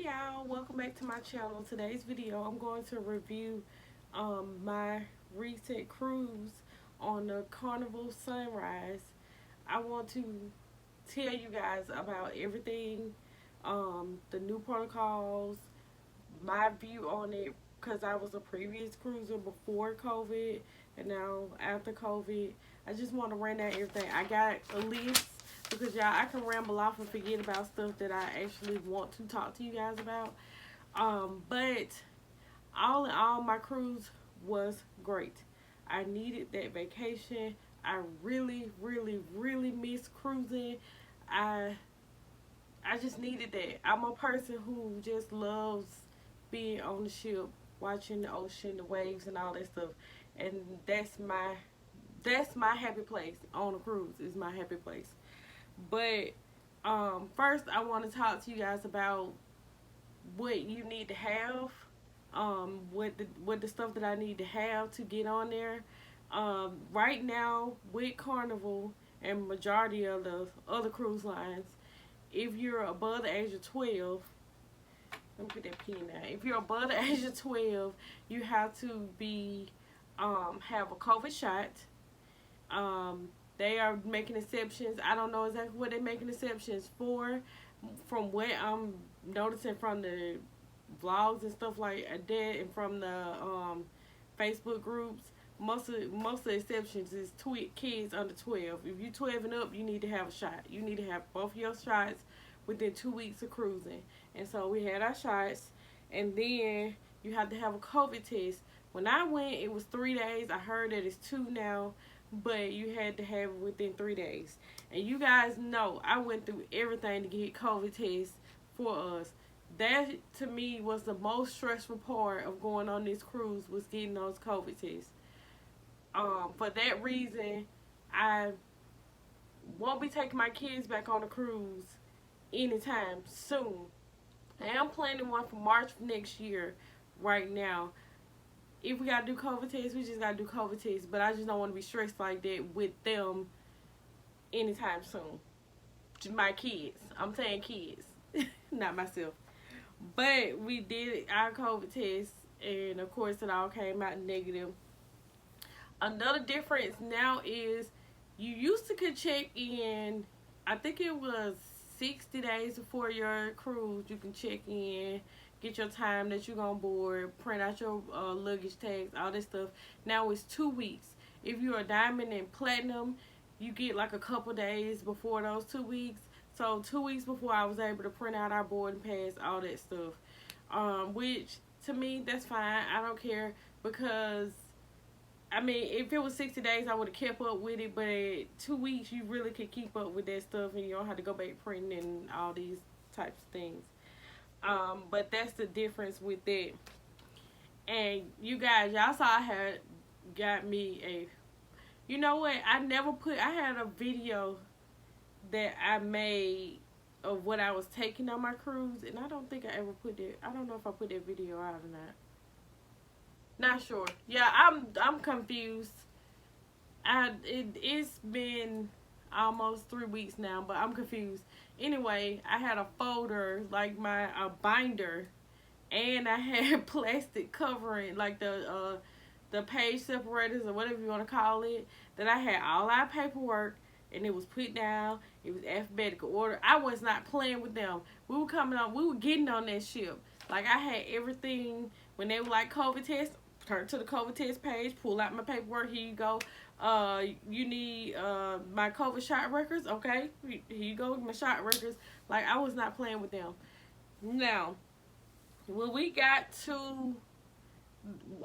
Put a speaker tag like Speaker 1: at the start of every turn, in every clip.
Speaker 1: Hey y'all, welcome back to my channel. Today's video I'm going to review my recent cruise on the Carnival Sunrise. I want to tell you guys about everything, the new protocols, my view on it, because I was a previous cruiser before COVID and now after COVID. I just want to run down everything. I got a list because y'all, I can ramble off and forget about stuff that I actually want to talk to you guys about. But all in all, my cruise was great. I needed that vacation. I really, really, really miss cruising. I I just needed that. I'm a person who just loves being on the ship, watching the ocean, the waves, and all that stuff. And that's my happy place on a cruise. Is my happy place. But first, I want to talk to you guys about what you need to have, what the stuff that I need to have to get on there. Right now, with Carnival and majority of the other cruise lines, if you're above the age of 12, let me put that pin down. If you're above the age of 12, you have to be have a COVID shot. They are making exceptions. I don't know exactly what they're making exceptions for. From what I'm noticing from the vlogs and stuff like that, and from the Facebook groups, most of the exceptions is kids under 12. If you're 12 and up, you need to have a shot. You need to have both your shots within 2 weeks of cruising. And so we had our shots, and then you have to have a COVID test. When I went, it was 3 days. I heard that it's 2 now, but you had to have it within 3 days. And you guys know I went through everything to get COVID tests for us. That, to me, was the most stressful part of going on this cruise, was getting those COVID tests. For that reason, I won't be taking my kids back on a cruise anytime soon. I am planning one for March of next year right now. If we gotta do COVID tests, we just gotta do COVID tests. But I just don't want to be stressed like that with them anytime soon. Just my kids. I'm saying kids, not myself. But we did our COVID test, and of course it all came out negative. Another difference now is you used to could check in, I think it was 60 days before your cruise. You can check in, get your time that you're going to board, print out your luggage tags, all this stuff. Now it's 2 weeks. If you're a diamond and platinum, you get like a couple days before those 2 weeks. So 2 weeks before, I was able to print out our boarding pass, all that stuff. Which, to me, that's fine. I don't care, because I mean, if it was 60 days, I would have kept up with it. But at 2 weeks, you really could keep up with that stuff, and you don't have to go back printing and all these types of things. But that's the difference with that. And you guys, y'all saw I had got me a, you know what? I had a video that I made of what I was taking on my cruise, and I don't think I ever put it. I don't know if I put that video out or not. Not sure. Yeah, I'm confused. It's been almost 3 weeks now, but I'm confused. Anyway, I had a folder, like a binder, and I had plastic covering, like the page separators or whatever you want to call it. That I had all our paperwork, and it was put down. It was alphabetical order. I was not playing with them. We were getting on that ship. Like, I had everything. When they were like COVID test, turn to the COVID test page, pull out my paperwork. Here you go. You need my COVID shot records. Okay, here you go, my shot records. Like, I was not playing with them. Now, when we got to,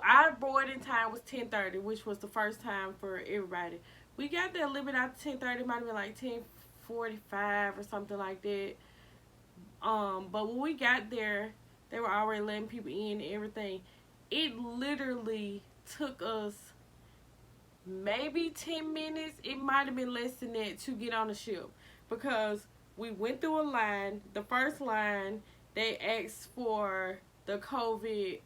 Speaker 1: our boarding time was 10:30, which was the first time for everybody. We got there a little bit after 10:30. Might have been like 10:45 or something like that. But when we got there, they were already letting people in and everything. It literally took us maybe 10 minutes. It might have been less than that to get on the ship, because we went through a line. The first line, they asked for the COVID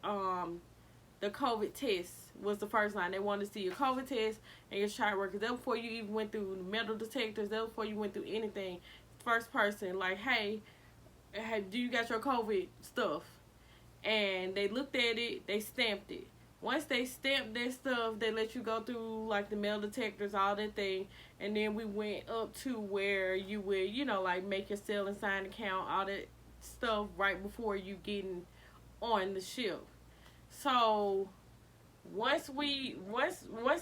Speaker 1: test was the first line. They wanted to see your COVID test and your shot records. That was before you even went through the metal detectors. That was before you went through anything. First person, like, hey, do you got your COVID stuff? And they looked at it, they stamped it. Once they stamped that stuff, they let you go through like the metal detectors, all that thing, and then we went up to where you would, like make your sell and sign account, all that stuff right before you getting on the ship. So once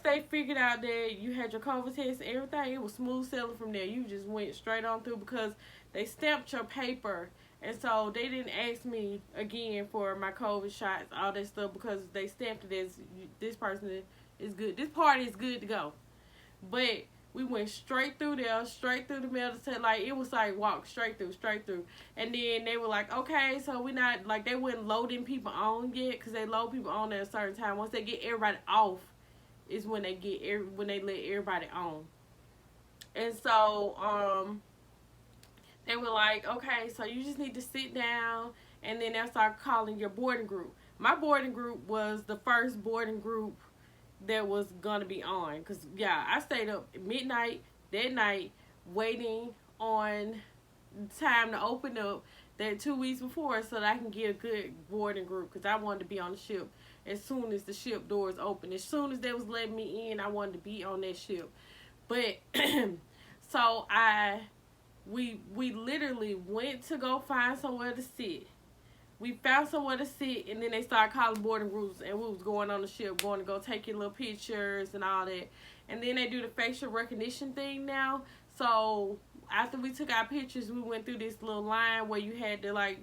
Speaker 1: they figured out that you had your COVID test and everything, it was smooth sailing from there. You just went straight on through because they stamped your paper, and so they didn't ask me again for my COVID shots, all that stuff, because they stamped it as this person is good. This party is good to go. But we went straight through there, straight through the metal set. Like, it was like walk straight through, straight through. And then they were like, okay, so we not, like, they weren't loading people on yet, because they load people on at a certain time. Once they get everybody off is when they when they let everybody on. And so, they were like, okay, so you just need to sit down, and then they'll start calling your boarding group. My boarding group was the first boarding group that was gonna be on, because yeah, I stayed up at midnight that night waiting on time to open up that 2 weeks before, so that I can get a good boarding group, because I wanted to be on the ship as soon as the ship doors open. As soon as they was letting me in, I wanted to be on that ship. But so we literally went to go find somewhere to sit. We found somewhere to sit, and then they started calling boarding groups, and we was going on the ship, going to go take your little pictures and all that. And then they do the facial recognition thing now. So after we took our pictures, we went through this little line where you had to, like,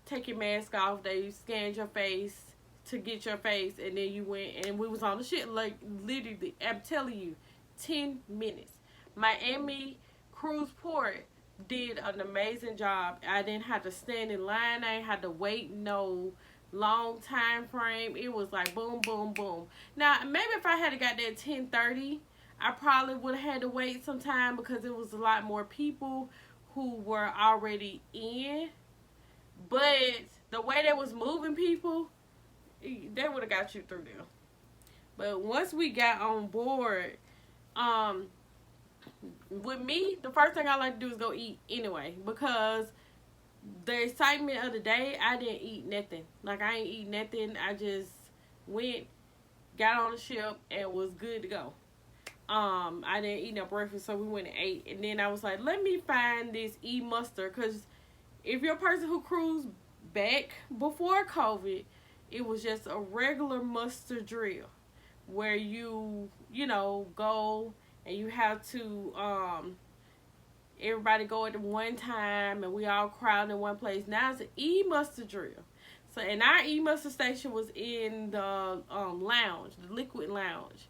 Speaker 1: take your mask off. They scanned your face to get your face, and then you went, and we was on the ship, like, literally, I'm telling you, 10 minutes. Miami Cruise Port did an amazing job. I didn't have to stand in line. I didn't have to wait no long time frame. It was like boom, boom, boom. Now, maybe if I had got there at 10:30, I probably would have had to wait some time, because it was a lot more people who were already in. But the way they was moving people, they would have got you through there. But once we got on board, with me, the first thing I like to do is go eat anyway, because the excitement of the day, I didn't eat nothing. Like, I ain't eat nothing. I just went, got on the ship, and was good to go. I didn't eat no breakfast, so we went and ate. And then I was like, let me find this e-muster, because if you're a person who cruised back before COVID, it was just a regular muster drill where you go and you have to, everybody go at one time, and we all crowd in one place. Now it's an e-muster drill. So, and our e-muster station was in the lounge, the liquid lounge.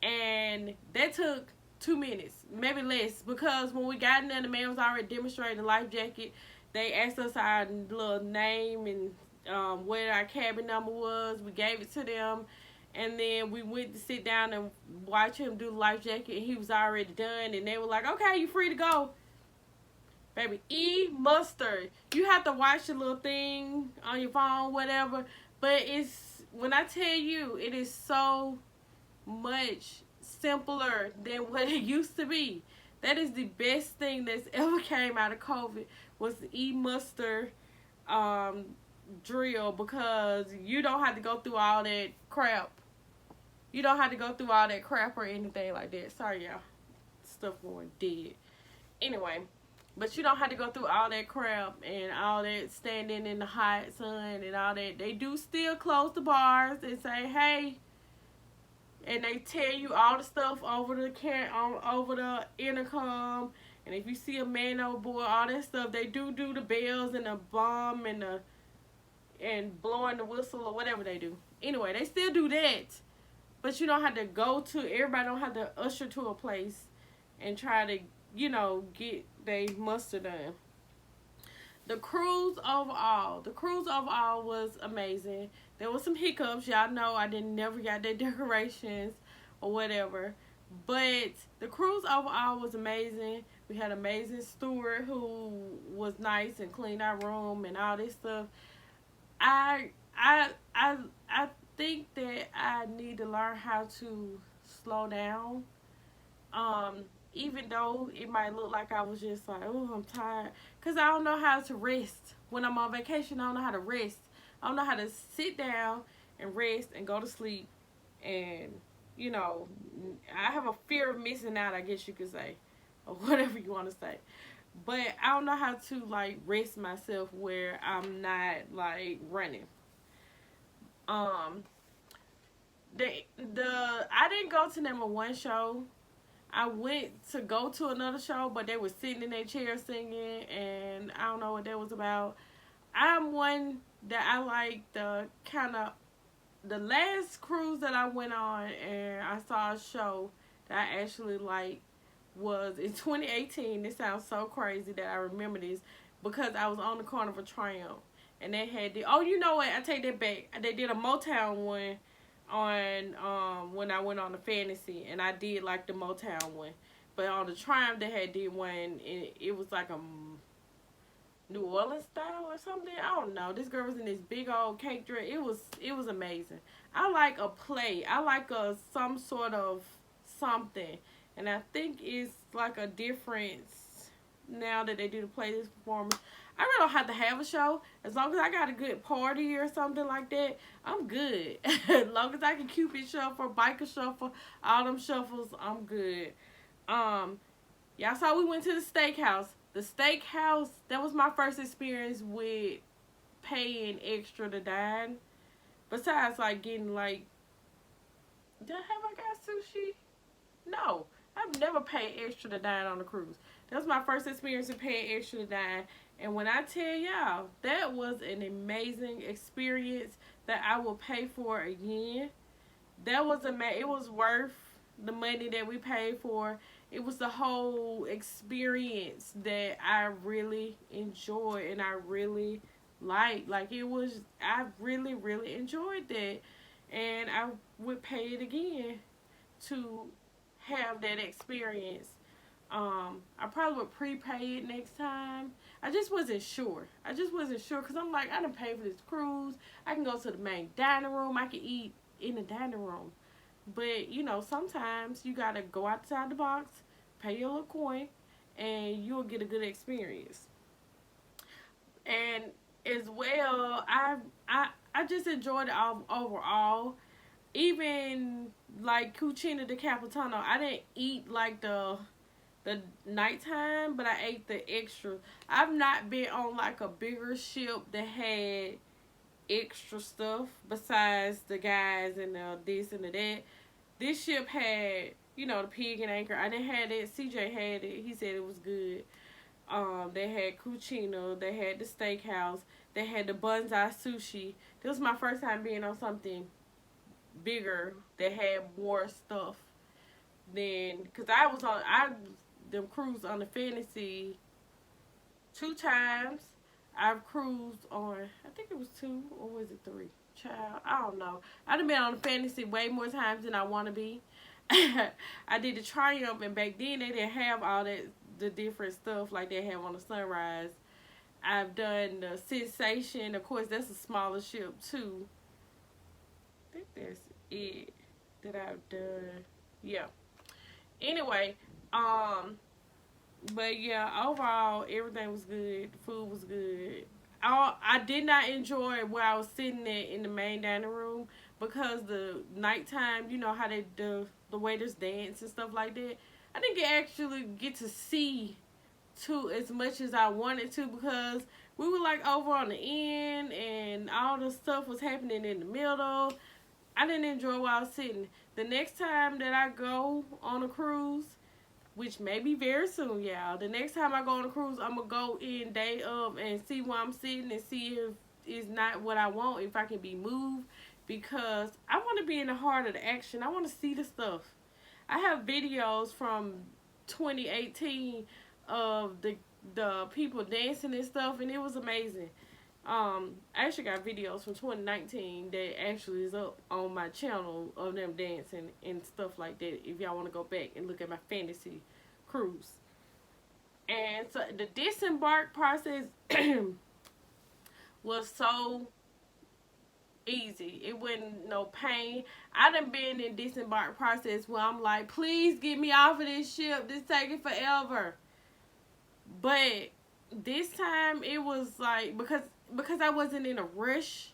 Speaker 1: And that took 2 minutes, maybe less, because when we got in there, the man was already demonstrating the life jacket. They asked us our little name and where our cabin number was. We gave it to them. And then we went to sit down and watch him do the life jacket, and he was already done. And they were like, okay, you free to go. Baby, e-muster. You have to watch the little thing on your phone, whatever. But it's, when I tell you, it is so much simpler than what it used to be. That is the best thing that's ever came out of COVID, was the e-muster drill, because you don't have to go through all that crap. You don't have to go through all that crap or anything like that. Sorry, y'all. Stuff going dead. Anyway, but you don't have to go through all that crap and all that standing in the hot sun and all that. They do still close the bars and say, hey, and they tell you all the stuff over the intercom. And if you see a man overboard, all that stuff, they do the bells and the bomb and blowing the whistle or whatever they do. Anyway, they still do that. But you don't have to go to, everybody don't have to usher to a place and try to, get they muster done. The cruise overall was amazing. There was some hiccups. Y'all know I never got their decorations or whatever. But the cruise overall was amazing. We had an amazing steward who was nice and cleaned our room and all this stuff. I think that I need to learn how to slow down. even though it might look like I was just like, oh, I'm tired, because I don't know how to rest. When I'm on vacation, I don't know how to rest. I don't know how to sit down and rest and go to sleep. And, you know, I have a fear of missing out, I guess you could say, or whatever you want to say. But I don't know how to, like, rest myself where I'm not, like, running. Um, I didn't go to number one show. I went to go to another show, but they were sitting in their chair singing, and I don't know what that was about. I'm one that I like the last cruise that I went on and I saw a show that I actually liked was in 2018. It sounds so crazy that I remember this because I was on the Carnival Triumph and they had oh, you know what? I take that back. They did a Motown one on when I went on the Fantasy, and I did like the Motown one. But on the Triumph they had did one, and it was like a New Orleans style or something. I don't know. This girl was in this big old cake dress. It was amazing. I like a play. I like some sort of something, and I think it's like a difference now that they do the play this performance. I really don't have to have a show. As long as I got a good party or something like that, I'm good. As long as I can Cupid shuffle, biker shuffle, all them shuffles, I'm good. Y'all saw we went to the steakhouse. The steakhouse, that was my first experience with paying extra to dine. Besides, like, getting, like, have I got sushi? No. I've never paid extra to dine on a cruise. That was my first experience of paying extra to dine. And when I tell y'all, that was an amazing experience that I will pay for again. That was it was worth the money that we paid for. It was the whole experience that I really enjoyed and I really liked. Like, I really, really enjoyed that. And I would pay it again to have that experience. I probably would prepay it next time. I just wasn't sure. Because I'm like, I done paid for this cruise. I can go to the main dining room. I can eat in the dining room. But, you know, sometimes you got to go outside the box, pay your little coin, and you'll get a good experience. And as well, I just enjoyed it all overall. Even, like, Cucina de Capitano, I didn't eat, like, the nighttime, but I ate the extra. I've not been on, like, a bigger ship that had extra stuff besides the guys and the this and the that. This ship had, you know, the pig and anchor. I didn't have it. CJ had it. He said it was good. They had Cucina. They had the steakhouse. They had the Banzai sushi. This was my first time being on something bigger that had more stuff than, because I was on them cruised on the Fantasy 2 times. I've cruised on, I think it was 2 or was it 3? Child, I don't know. I've been on the Fantasy way more times than I want to be. I did the Triumph, and back then they didn't have all the different stuff like they have on the Sunrise. I've done the Sensation. Of course, that's a smaller ship too. I think that's it that I've done. Yeah. Anyway, but yeah, overall everything was good. The food was good. I did not enjoy where I was sitting in the main dining room because the nighttime, you know how the waiters dance and stuff like that. I didn't actually get to see too as much as I wanted to because we were like over on the end and all the stuff was happening in the middle. I didn't enjoy where I was sitting. The next time that I go on a cruise, which may be very soon, y'all. The next time I go on a cruise, I'm going to go in day of and see where I'm sitting and see if it's not what I want, if I can be moved. Because I want to be in the heart of the action. I want to see the stuff. I have videos from 2018 of the people dancing and stuff, and it was amazing. I actually got videos from 2019 that actually is up on my channel of them dancing and stuff like that if y'all want to go back and look at my Fantasy cruise. And so the disembark process was so Easy. It wasn't no pain. I done been in disembark process where I'm like, please get me off of this ship. This taking forever. But this time it was like because I wasn't in a rush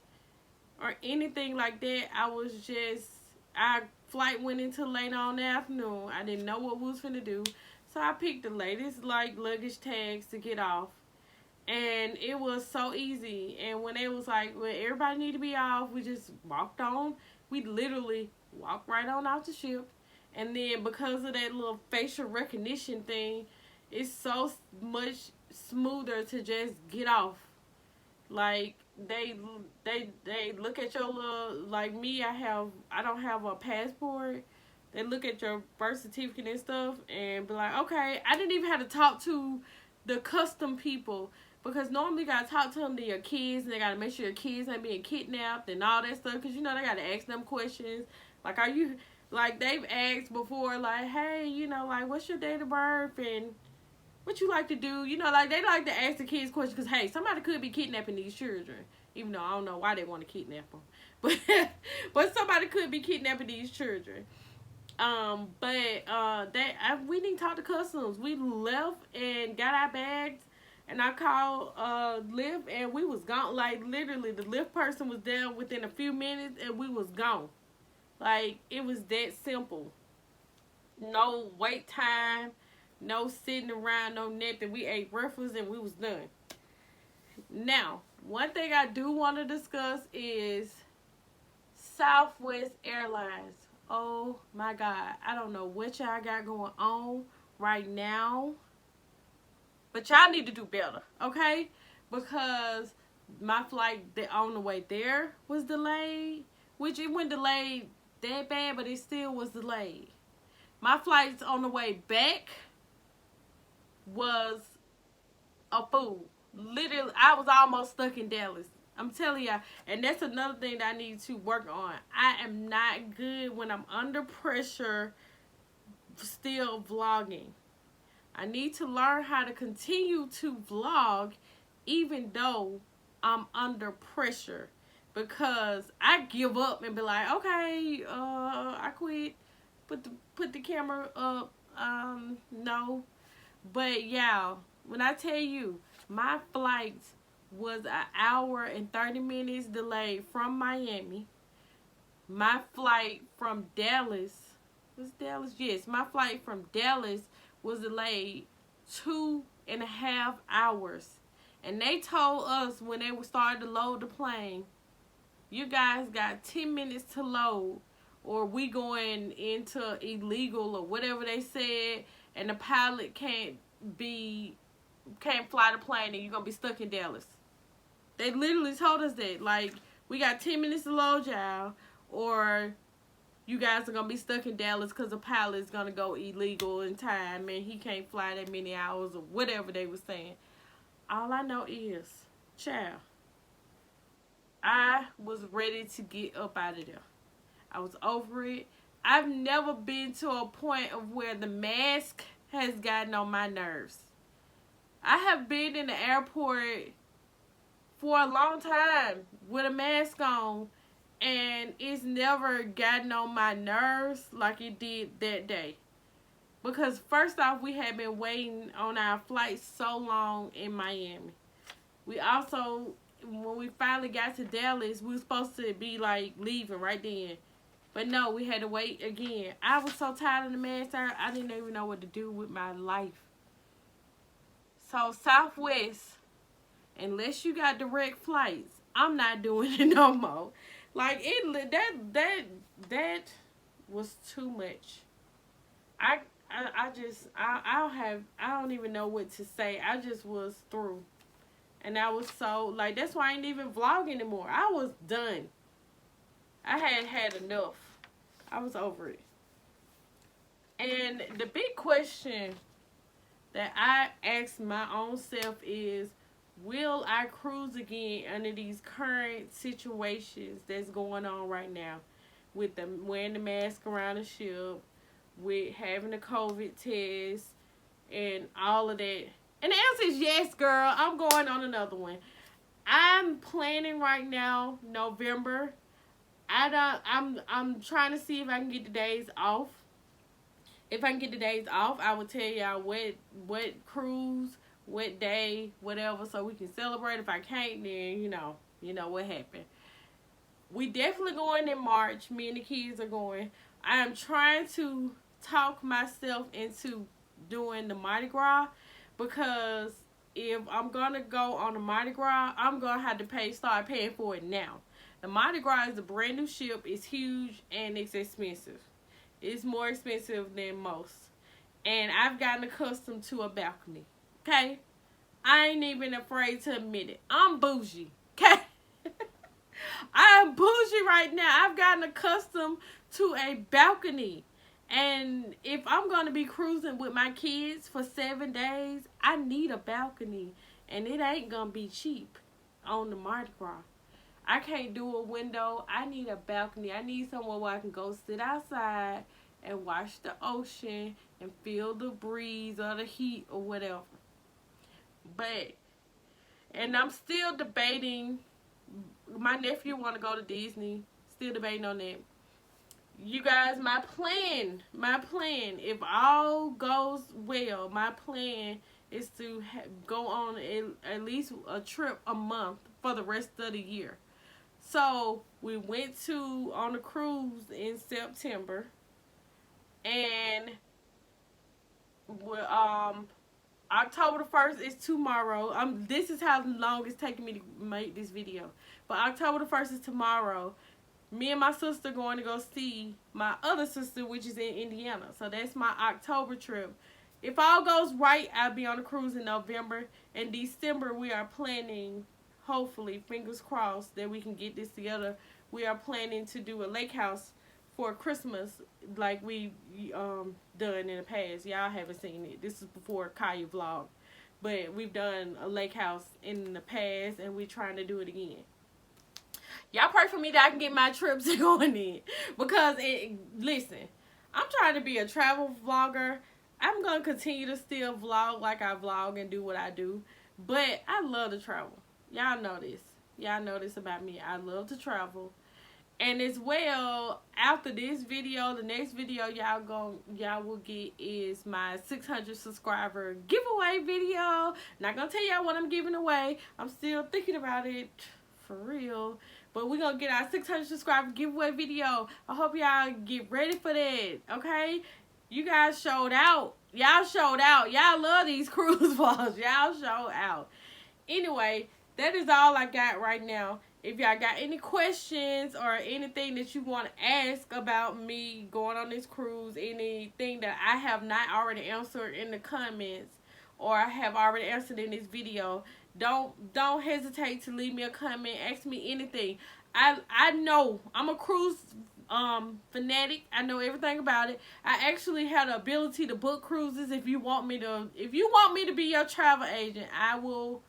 Speaker 1: or anything like that. I was just our flight went into late on the afternoon. I didn't know what we was finna do. So I picked the latest like luggage tags to get off. And it was so easy. And when it was like when everybody need to be off, we just walked on. We literally walked right on out the ship. And then because of that little facial recognition thing, it's so much smoother to just get off. Like they look at your little like me. I don't have a passport. They look at your birth certificate and stuff and be like, okay. I didn't even have to talk to the custom people because normally you gotta talk to them to your kids and they gotta make sure your kids ain't being kidnapped and all that stuff because you know they gotta ask them questions like are you like they've asked before like hey you know like what's your date of birth and what you like to do, you know, like they like to ask the kids questions because hey, somebody could be kidnapping these children, even though I don't know why they want to kidnap them, but but somebody could be kidnapping these children. We didn't talk to customs. We left and got our bags, and I called Lyft, and we was gone. Like literally, the Lyft person was there within a few minutes, and we was gone. Like it was that simple. No wait time, no sitting around, no nothing. We ate breakfast and we was done. Now, one thing I do want to discuss is Southwest Airlines. Oh my God. I don't know what y'all got going on right now, but y'all need to do better, okay? Because my flight on the way there was delayed, which it wasn't delayed that bad, but it still was delayed. My flights on the way back was a fool. Literally, I was almost stuck in Dallas. I'm telling y'all, and that's another thing that I need to work on. I am not good when I'm under pressure still vlogging. I need to learn how to continue to vlog even though I'm under pressure because I give up and be like, okay, I quit. Put the camera up. No. But y'all, when I tell you my flight was an hour and 30 minutes delayed from Miami. My flight from Dallas was Dallas. Yes, my flight from Dallas was delayed 2.5 hours. And they told us when they started to load the plane, you guys got 10 minutes to load or we going into illegal or whatever they said and the pilot can't fly the plane and you're gonna be stuck in Dallas. They literally told us that. Like, we got 10 minutes to load y'all or you guys are gonna be stuck in Dallas because the pilot's gonna go illegal in time and he can't fly that many hours or whatever they were saying. All I know is, child, I was ready to get up out of there. I was over it. I've never been to a point of where the mask has gotten on my nerves. I have been in the airport for a long time with a mask on and it's never gotten on my nerves like it did that day. Because first off, we had been waiting on our flight so long in Miami. We also, when we finally got to Dallas, we were supposed to be like leaving right then. But no, we had to wait again. I was so tired of the mask, I didn't even know what to do with my life. So Southwest, unless you got direct flights, I'm not doing it no more. Like that was too much. I don't even know what to say. I just was through. And I was so like that's why I ain't even vlog anymore. I was done. I had enough. I was over it. And the big question that I ask my own self is, will I cruise again under these current situations that's going on right now? With them wearing the mask around the ship, with having a COVID test, and all of that. And the answer is yes, girl. I'm going on another one. I'm planning right now, November, I'm trying to see if I can get the days off. If I can get the days off, I will tell y'all what cruise, what day, whatever, so we can celebrate. If I can't, then you know what happened. We definitely going in March. Me and the kids are going. I am trying to talk myself into doing the Mardi Gras, because if I'm gonna go on the Mardi Gras, I'm gonna have to start paying for it now. The Mardi Gras is a brand new ship. It's huge and it's expensive. It's more expensive than most. And I've gotten accustomed to a balcony. Okay? I ain't even afraid to admit it. I'm bougie. Okay? I'm bougie right now. I've gotten accustomed to a balcony. And if I'm going to be cruising with my kids for 7 days, I need a balcony. And it ain't going to be cheap on the Mardi Gras. I can't do a window. I need a balcony. I need somewhere where I can go sit outside and watch the ocean and feel the breeze or the heat or whatever. And I'm still debating. My nephew want to go to Disney. Still debating on that. You guys, my plan, if all goes well, my plan is to go on at least a trip a month for the rest of the year. So we went on a cruise in September, and October the 1st is tomorrow. This is how long it's taking me to make this video. But October the 1st is tomorrow. Me and my sister going to go see my other sister, which is in Indiana. So that's my October trip. If all goes right, I'll be on a cruise in November. In December, we are planning, hopefully, fingers crossed, that we can get this together. We are planning to do a lake house for Christmas, like we done in the past. Y'all haven't seen it. This is before Kaya vlog. But we've done a lake house in the past, and we're trying to do it again. Y'all pray for me that I can get my trips going in. Because, listen, I'm trying to be a travel vlogger. I'm going to continue to still vlog like I vlog and do what I do. But I love to travel. Y'all know this. Y'all know this about me. I love to travel. And as well, after this video, the next video y'all will get is my 600 subscriber giveaway video. Not going to tell y'all what I'm giving away. I'm still thinking about it. For real. But we're going to get our 600 subscriber giveaway video. I hope y'all get ready for that. Okay? You guys showed out. Y'all showed out. Y'all love these cruise vlogs. Y'all showed out. Anyway, that is all I got right now. If y'all got any questions or anything that you want to ask about me going on this cruise, anything that I have not already answered in the comments or I have already answered in this video, don't hesitate to leave me a comment. Ask me anything. I know I'm a cruise fanatic. I know everything about it. I actually have the ability to book cruises. If you want me to be your travel agent, I will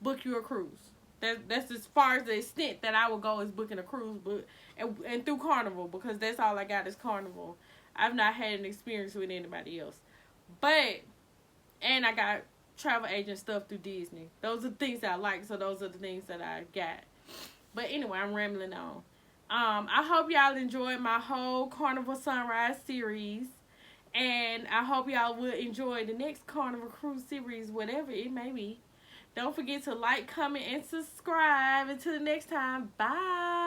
Speaker 1: book you a cruise. That's as far as the extent that I will go is booking a cruise, and through Carnival, because that's all I got is Carnival. I've not had an experience with anybody else. And I got travel agent stuff through Disney. Those are the things that I like, so those are the things that I got. But anyway, I'm rambling on. I hope y'all enjoyed my whole Carnival Sunrise series. And I hope y'all will enjoy the next Carnival Cruise series, whatever it may be. Don't forget to like, comment, and subscribe. Until the next time, bye.